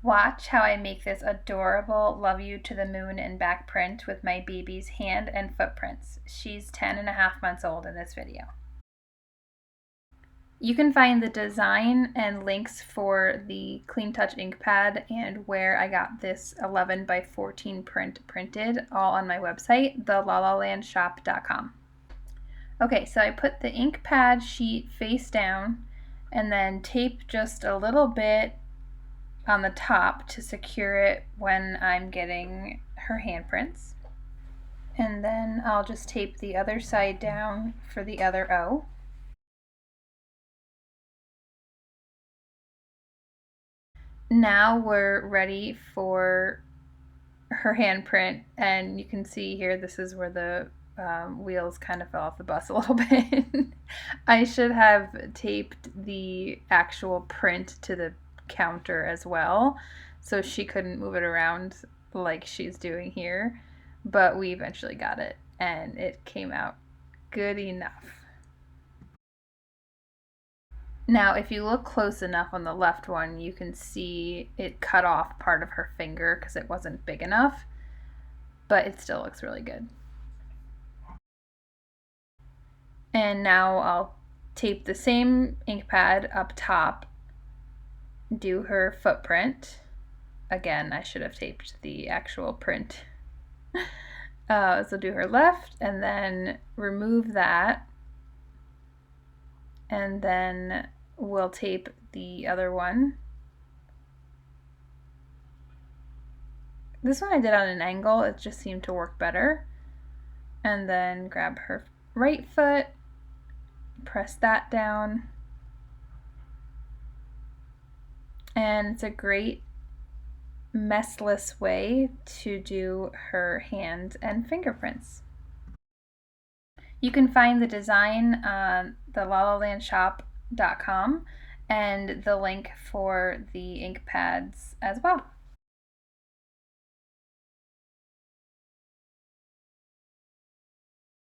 Watch how I make this adorable Love You to the Moon and Back print with my baby's hand and footprints. She's 10.5 months old in this video. You can find the design and links for the Clean Touch ink pad and where I got this 11 by 14 print printed all on my website, thelalalandshop.com. Okay, so I put the ink pad sheet face down and then tape just a little bit on the top to secure it when I'm getting her handprints. And then I'll just tape the other side down for the other O. Now we're ready for her handprint, and you can see here this is where the wheels kind of fell off the bus a little bit. I should have taped the actual print to the counter as well so she couldn't move it around like she's doing here, but we eventually got it and it came out good enough. Now, if you look close enough on the left one, you can see it cut off part of her finger because it wasn't big enough, but it still looks really good. And now I'll tape the same ink pad up top, do her footprint. Again, I should have taped the actual print. So do her left and then remove that. And then we'll tape the other one. This one I did on an angle, it just seemed to work better. And then grab her right foot, press that down. And it's a great messless way to do her hand and fingerprints. You can find the design on thelalalandshop.com and the link for the ink pads as well.